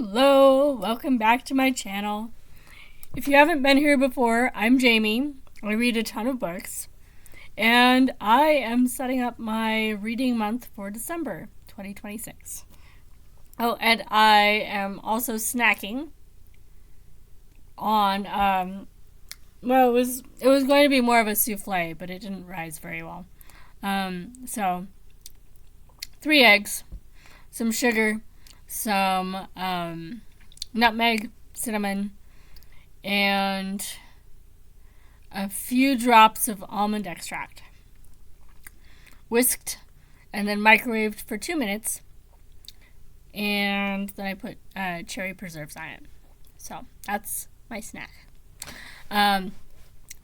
Hello, welcome back to my channel. If you haven't been here before, I'm Jamie. I read a ton of books, and I am setting up my reading month for December 2026. Oh, and I am also snacking on well, it was going to be more of a souffle, but it didn't rise very well. So 3 eggs, some sugar, some nutmeg, cinnamon, and a few drops of almond extract. Whisked and then microwaved for 2 minutes, and then I put cherry preserves on it. So that's my snack.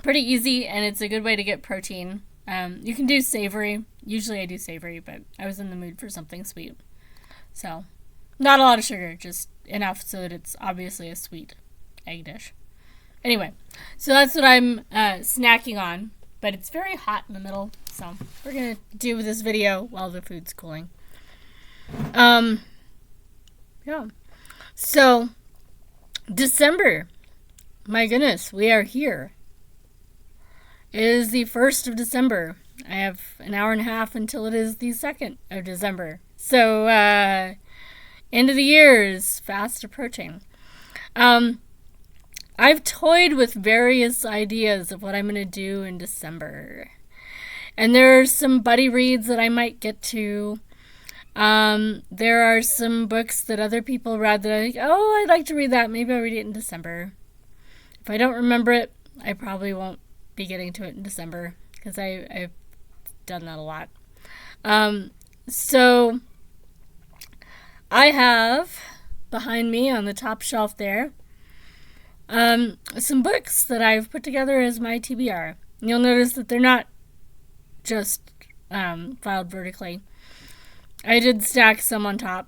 Pretty easy, and it's a good way to get protein. You can do savory. Usually I do savory, but I was in the mood for something sweet. So, not a lot of sugar, just enough so that it's obviously a sweet egg dish. Anyway, so that's what I'm snacking on, but it's very hot in the middle, so we're going to do this video while the food's cooling. Yeah. So, December. My goodness, we are here. It is the 1st of December. I have an hour and a half until it is the 2nd of December. So, end of the year is fast approaching. I've toyed with various ideas of what I'm going to do in December. And there are some buddy reads that I might get to. There are some books that other people read that I think, oh, I'd like to read that. Maybe I'll read it in December. If I don't remember it, I probably won't be getting to it in December because I've done that a lot. So I have behind me on the top shelf there some books that I've put together as my TBR. You'll notice that they're not just filed vertically. I did stack some on top.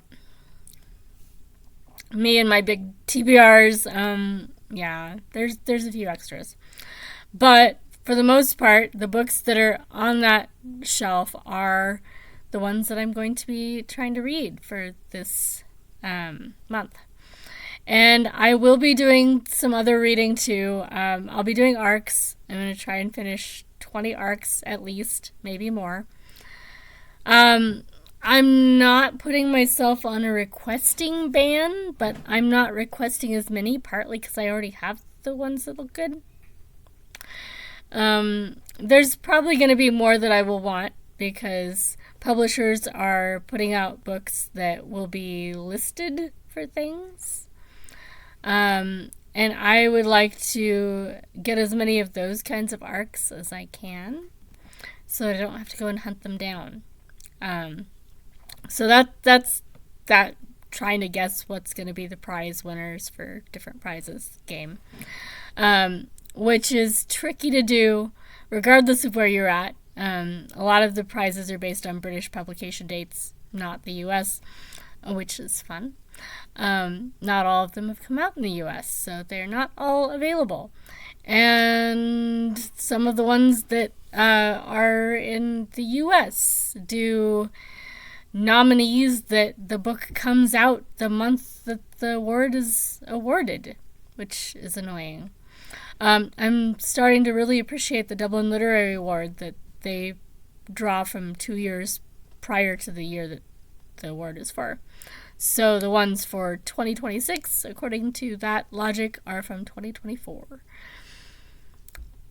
Me and my big TBRs, yeah, there's a few extras. But for the most part, the books that are on that shelf are the ones that I'm going to be trying to read for this month. And I will be doing some other reading too. I'll be doing arcs. I'm going to try and finish 20 arcs at least, maybe more. I'm not putting myself on a requesting ban, but I'm not requesting as many, partly because I already have the ones that look good. There's probably going to be more that I will want because publishers are putting out books that will be listed for things. And I would like to get as many of those kinds of arcs as I can so I don't have to go and hunt them down. So that's that trying to guess what's going to be the prize winners for different prizes game. Which is tricky to do regardless of where you're at. A lot of the prizes are based on British publication dates, not the US, which is fun. Not all of them have come out in the US, so they're not all available. And some of the ones that are in the US do nominees that the book comes out the month that the award is awarded, which is annoying. I'm starting to really appreciate the Dublin Literary Award that they draw from 2 years prior to the year that the award is for. So the ones for 2026, according to that logic, are from 2024.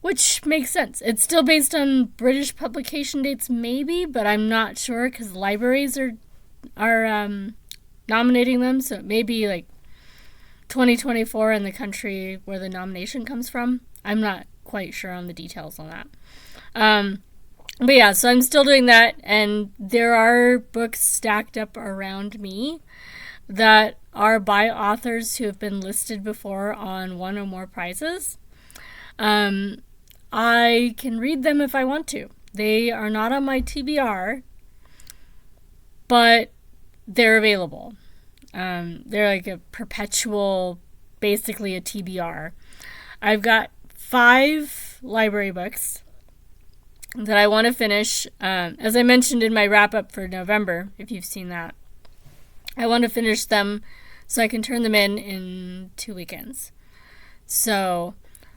Which makes sense. It's still based on British publication dates, maybe, but I'm not sure because libraries are nominating them, so it may be like 2024 in the country where the nomination comes from. I'm not quite sure on the details on that. But yeah, so I'm still doing that, and there are books stacked up around me that are by authors who have been listed before on one or more prizes. I can read them if I want to. They are not on my TBR, but they're available. They're like a perpetual, basically a TBR. I've got 5 library books that I want to finish. As I mentioned in my wrap up for November, if you've seen that, I want to finish them so I can turn them in 2 weekends. So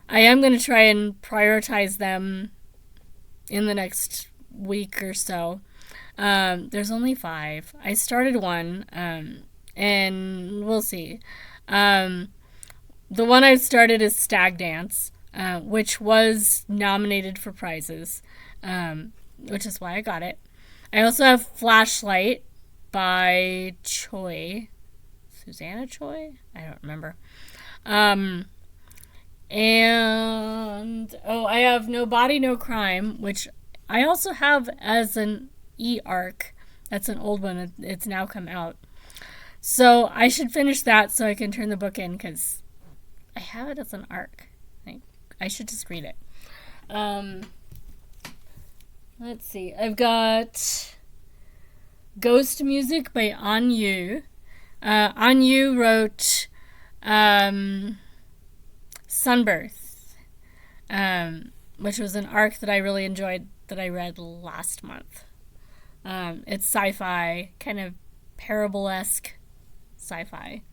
I am going to try and prioritize them in the next week or so. There's only 5. I started one, and we'll see. The one I've started is Stag Dance, which was nominated for prizes, which is why I got it. I also have Flashlight by Choi. Susanna Choi? I don't remember. And I have No Body, No Crime, which I also have as an e-arc. That's an old one. It's now come out. So I should finish that so I can turn the book in, because I have it as an arc. I should just read it. Let's see. I've got Ghost Music by An Yu. An Yu wrote Sunbirth, which was an arc that I really enjoyed that I read last month. It's sci-fi, kind of parable-esque sci-fi.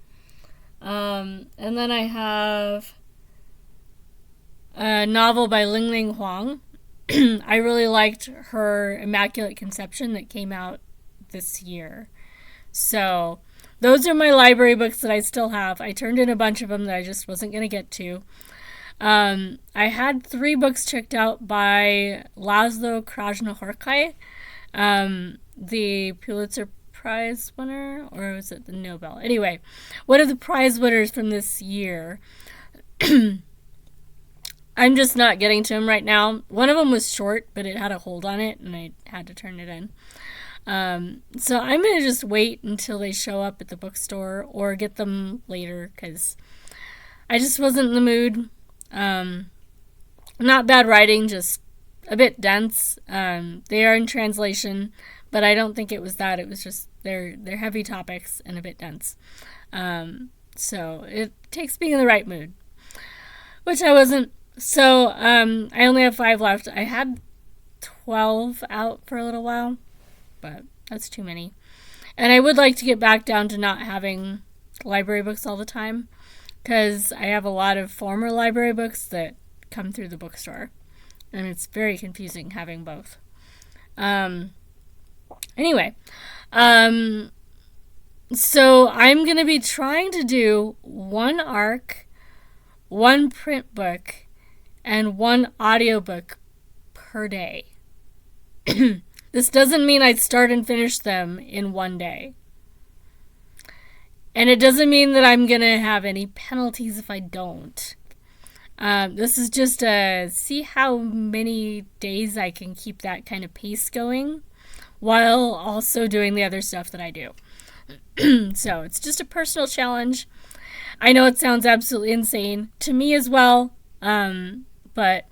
And then I have a novel by Ling Ling Huang. I really liked her Immaculate Conception that came out this year. So those are my library books that I still have. I turned in a bunch of them that I just wasn't going to get to. I had 3 books checked out by Laszlo Krasznahorkai, the Pulitzer Prize winner, or was it the Nobel? Anyway, one of the prize winners from this year. I'm just not getting to them right now. One of them was short, but it had a hold on it, and I had to turn it in. So I'm going to just wait until they show up at the bookstore or get them later, because I just wasn't in the mood. Not bad writing, just a bit dense. They are in translation, but I don't think it was that. It was just they're heavy topics and a bit dense. So it takes me in the right mood, which I wasn't. So I only have 5 left. I had 12 out for a little while, but that's too many. And I would like to get back down to not having library books all the time, because I have a lot of former library books that come through the bookstore, and it's very confusing having both. Anyway, so I'm going to be trying to do 1 arc, 1 print book, and 1 audiobook per day. This doesn't mean I'd start and finish them in 1 day. And it doesn't mean that I'm going to have any penalties if I don't. This is just to see how many days I can keep that kind of pace going while also doing the other stuff that I do. So it's just a personal challenge. I know it sounds absolutely insane to me as well, but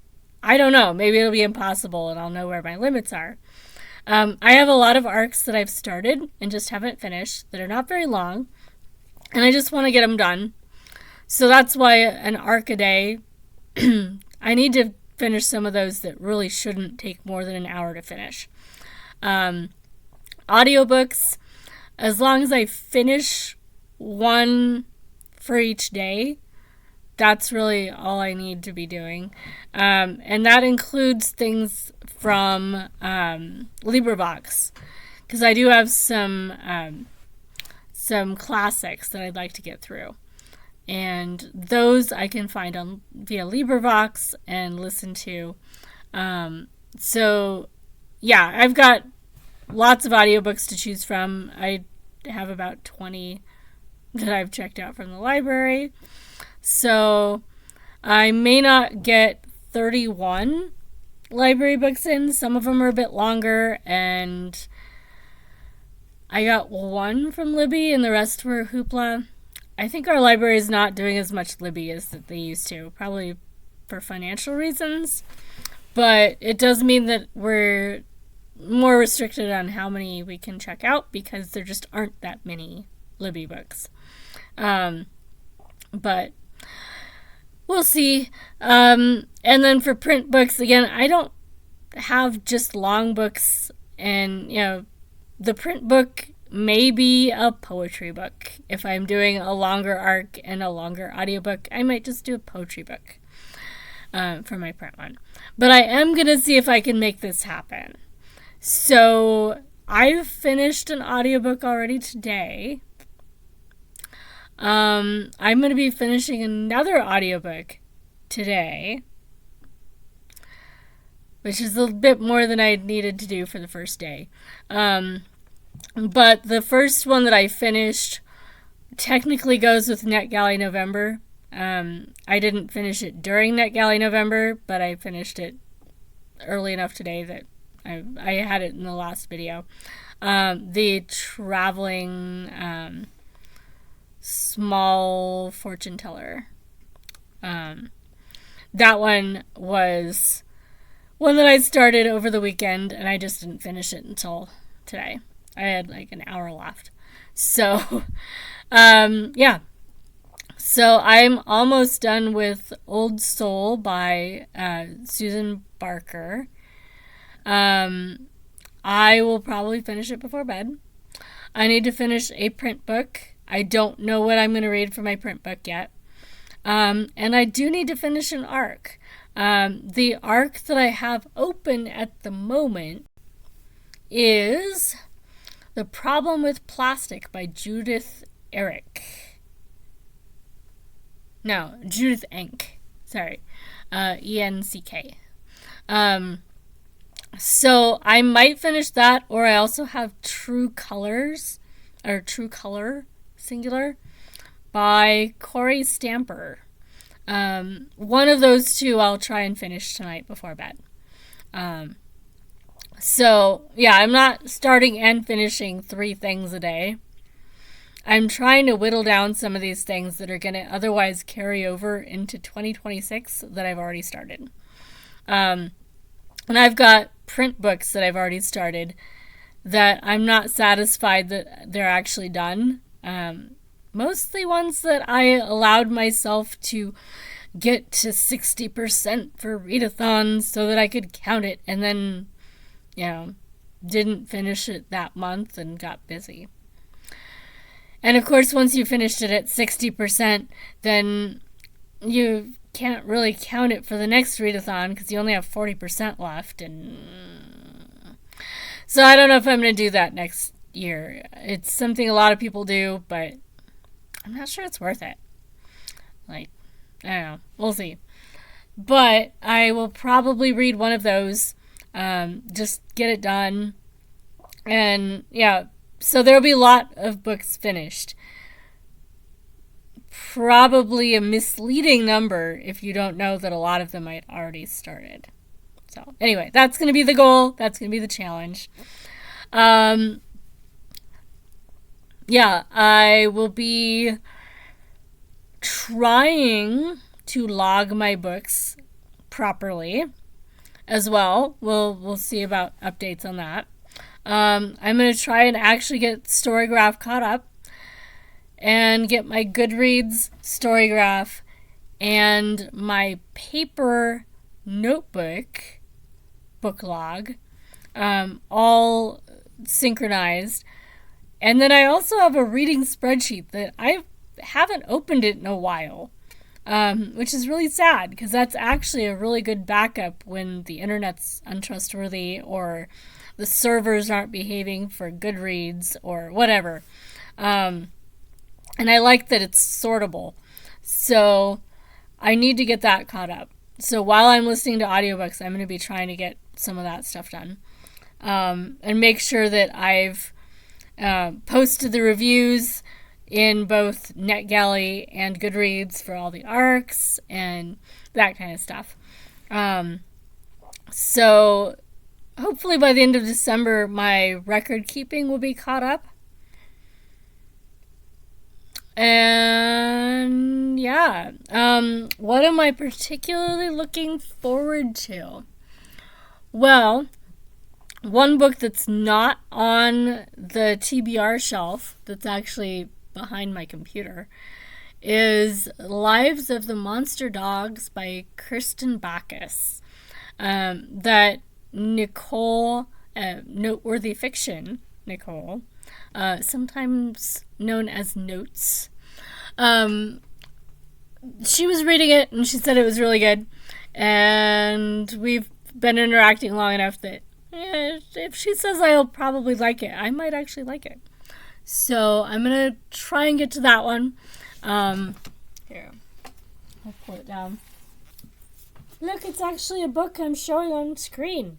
I don't know. Maybe it'll be impossible and I'll know where my limits are. I have a lot of arcs that I've started and just haven't finished that are not very long, and I just want to get them done. So that's why an arc a day. I need to finish some of those that really shouldn't take more than an hour to finish. Audiobooks, as long as I finish 1 for each day, that's really all I need to be doing. And that includes things from LibriVox, because I do have some classics that I'd like to get through. And those I can find via LibriVox and listen to. So, yeah, I've got lots of audiobooks to choose from. I have about 20 that I've checked out from the library. So I may not get 31 library books in. Some of them are a bit longer, and I got 1 from Libby and the rest were Hoopla. I think our library is not doing as much Libby as that they used to, probably for financial reasons. But it does mean that we're more restricted on how many we can check out, because there just aren't that many Libby books. But we'll see. And then for print books, again, I don't have just long books, and the print book maybe a poetry book. If I'm doing a longer arc and a longer audiobook, I might just do a poetry book for my print one. But I am going to see if I can make this happen. So I've finished an audiobook already today. I'm going to be finishing another audiobook today, which is a bit more than I needed to do for the first day. But the first one that I finished technically goes with NetGalley November. I didn't finish it during NetGalley November, but I finished it early enough today that I had it in the last video. The traveling small fortune teller. That one was one that I started over the weekend, and I just didn't finish it until today. I had like an hour left. So, yeah. So I'm almost done with Old Soul by Susan Barker. I will probably finish it before bed. I need to finish a print book. I don't know what I'm going to read for my print book yet. And I do need to finish an arc. The arc that I have open at the moment is The Problem with Plastic by Judith Enck. Sorry. ENCK. So I might finish that, or I also have True Color, singular, by Corey Stamper. One of those two I'll try and finish tonight before bed. So, yeah, I'm not starting and finishing 3 things a day. I'm trying to whittle down some of these things that are going to otherwise carry over into 2026 that I've already started. And I've got print books that I've already started that I'm not satisfied that they're actually done. Mostly ones that I allowed myself to get to 60% for readathons so that I could count it, and then, didn't finish it that month and got busy. And of course, once you finished it at 60%, then you can't really count it for the next readathon because you only have 40% left. And so I don't know if I'm going to do that next year. It's something a lot of people do, but I'm not sure it's worth it. I don't know. We'll see. But I will probably read one of those. Just get it done. And yeah, so there'll be a lot of books finished. Probably a misleading number if you don't know that a lot of them might already started. So anyway, that's going to be the goal. That's going to be the challenge. Yeah, I will be trying to log my books properly as well. We'll see about updates on that. I'm going to try and actually get Storygraph caught up and get my Goodreads Storygraph and my paper notebook book log all synchronized. And then I also have a reading spreadsheet that I haven't opened it in a while, which is really sad because that's actually a really good backup when the internet's untrustworthy or the servers aren't behaving for Goodreads or whatever. And I like that it's sortable. So I need to get that caught up. So while I'm listening to audiobooks, I'm going to be trying to get some of that stuff done. And make sure that I've posted the reviews in both NetGalley and Goodreads for all the arcs and that kind of stuff. So hopefully by the end of December, my record keeping will be caught up. And yeah, what am I particularly looking forward to? Well, one book that's not on the TBR shelf, that's actually behind my computer, is Lives of the Monster Dogs by Kirsten Backus. That Nicole, Noteworthy Fiction, Nicole, sometimes known as Notes. She was reading it and she said it was really good. And we've been interacting long enough that if she says I'll probably like it, I might actually like it. So I'm going to try and get to that one. Here, I'll pull it down. Look, it's actually a book I'm showing on screen.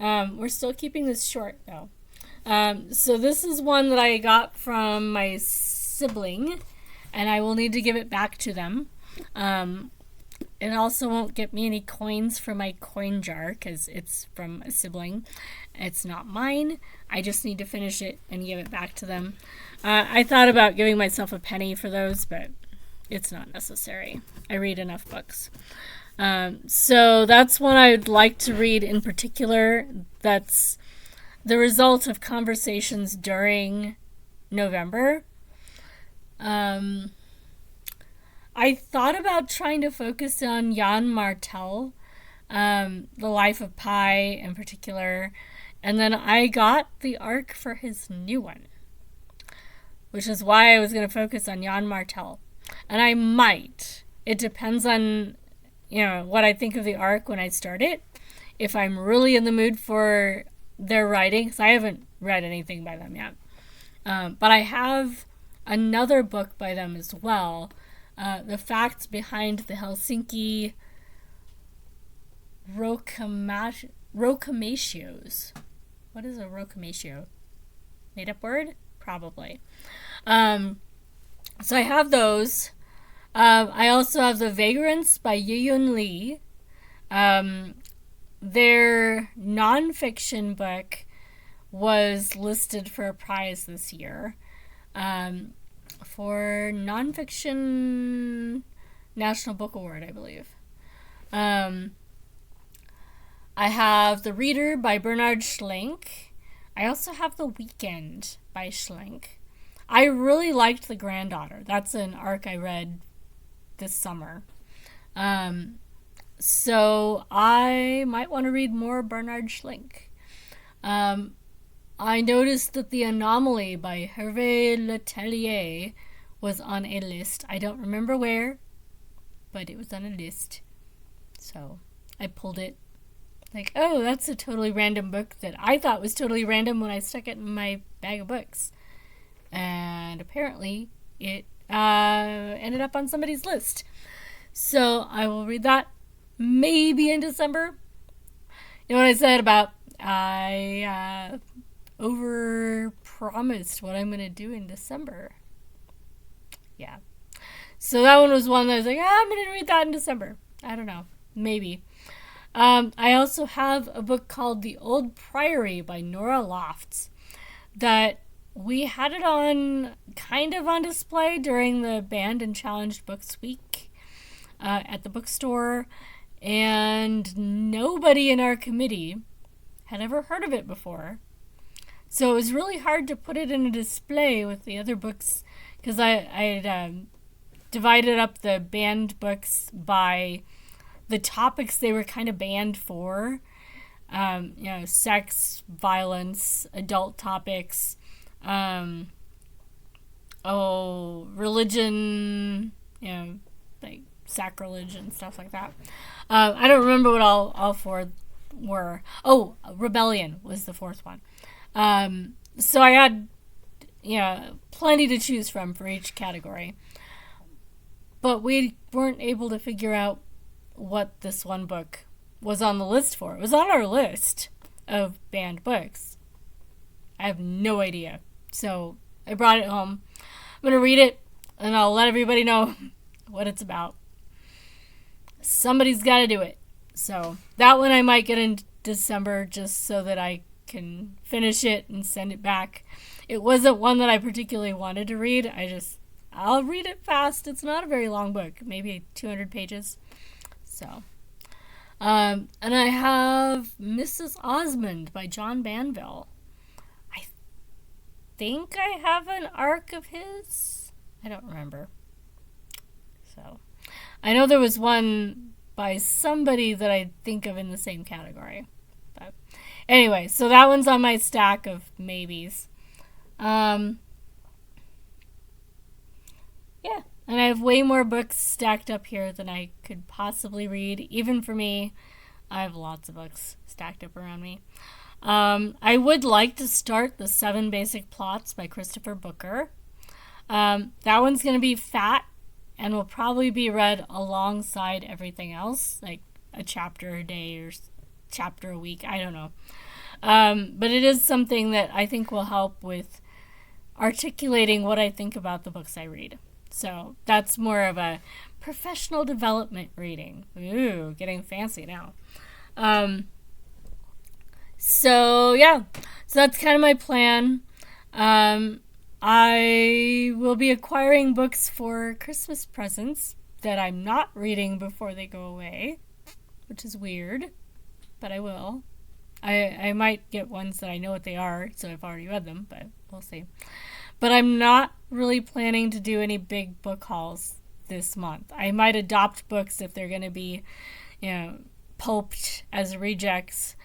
We're still keeping this short, though. So this is one that I got from my sibling, and I will need to give it back to them. It also won't get me any coins for my coin jar because it's from a sibling. It's not mine. I just need to finish it and give it back to them. I thought about giving myself a penny for those, but it's not necessary. I read enough books. So that's one I'd like to read in particular. That's the result of conversations during November. I thought about trying to focus on Jan Martel, The Life of Pi in particular, and then I got the arc for his new one, which is why I was going to focus on Jan Martel. And I might. It depends on, what I think of the arc when I start it. If I'm really in the mood for their writing, because I haven't read anything by them yet. But I have another book by them as well. The Facts Behind the Helsinki Rocamacios. What is a rocamatio? Made up word? Probably. So I have those. I also have The Vagrants by Yiyun Lee. Their nonfiction book was listed for a prize this year. For nonfiction National Book Award, I believe. I have The Reader by Bernard Schlink. I also have The Weekend by Schlink. I really liked The Granddaughter. That's an arc I read this summer. So I might want to read more Bernard Schlink. I noticed that The Anomaly by Hervé Letellier was on a list. I don't remember where, but it was on a list. So I pulled it. Like, oh, that's a totally random book that I thought was totally random when I stuck it in my bag of books. And apparently it ended up on somebody's list. So I will read that maybe in December. You know what I said about I over-promised what I'm going to do in December. Yeah. So that one was one that I was like, I'm going to read that in December. I don't know. Maybe. I also have a book called The Old Priory by Nora Lofts that we had it on kind of on display during the Banned and Challenged Books Week at the bookstore, and nobody in our committee had ever heard of it before. So it was really hard to put it in a display with the other books because I had divided up the banned books by the topics they were kind of banned for. Sex, violence, adult topics, religion, like sacrilege and stuff like that. I don't remember what all four were. Oh, rebellion was the fourth one. So I had, plenty to choose from for each category. But we weren't able to figure out what this one book was on the list for. It was on our list of banned books. I have no idea. So I brought it home. I'm going to read it, and I'll let everybody know what it's about. Somebody's got to do it. So that one I might get in December just so that I can finish it and send it back. It wasn't one that I particularly wanted to read. I'll read it fast. It's not a very long book, maybe 200 pages. So, and I have Mrs. Osmond by John Banville. I think I have an arc of his. I don't remember. So, I know there was one by somebody that I think of in the same category. But anyway, so that one's on my stack of maybes. Yeah, and I have way more books stacked up here than I could possibly read. Even for me, I have lots of books stacked up around me. I would like to start The 7 Basic Plots by Christopher Booker. That one's going to be fat and will probably be read alongside everything else, like a chapter a day or chapter a week. I don't know. But it is something that I think will help with articulating what I think about the books I read. So that's more of a professional development reading. Ooh, getting fancy now. So yeah, so that's kind of my plan. I will be acquiring books for Christmas presents that I'm not reading before they go away, which is weird, but I will. I might get ones that I know what they are, so I've already read them, but we'll see. But I'm not really planning to do any big book hauls this month. I might adopt books if they're going to be, pulped as rejects.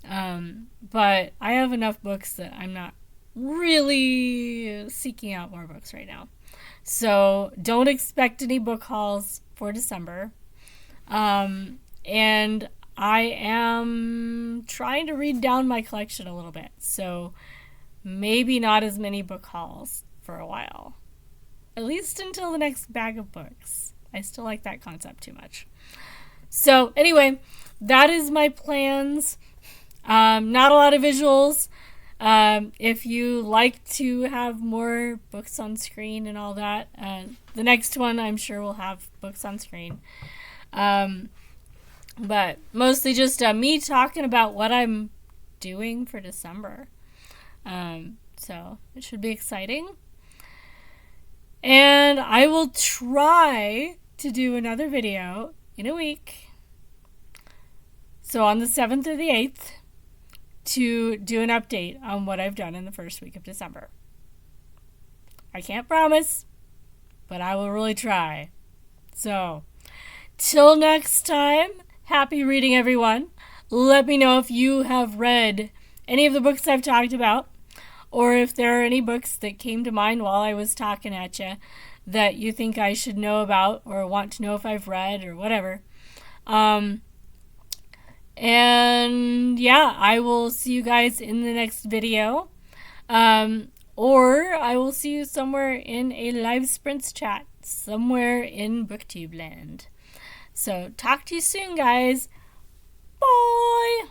But I have enough books that I'm not really seeking out more books right now. So don't expect any book hauls for December. And I am trying to read down my collection a little bit. So maybe not as many book hauls for a while. At least until the next bag of books. I still like that concept too much. So anyway, that is my plans. Not a lot of visuals. If you like to have more books on screen and all that, the next one I'm sure will have books on screen. But mostly just me talking about what I'm doing for December. So it should be exciting. And I will try to do another video in a week. So on the 7th or the 8th to do an update on what I've done in the first week of December. I can't promise, but I will really try. So, till next time, happy reading everyone. Let me know if you have read any of the books I've talked about, or if there are any books that came to mind while I was talking at you that you think I should know about or want to know if I've read or whatever. And yeah, I will see you guys in the next video. Or I will see you somewhere in a live sprints chat, somewhere in BookTube land. So talk to you soon, guys. Bye!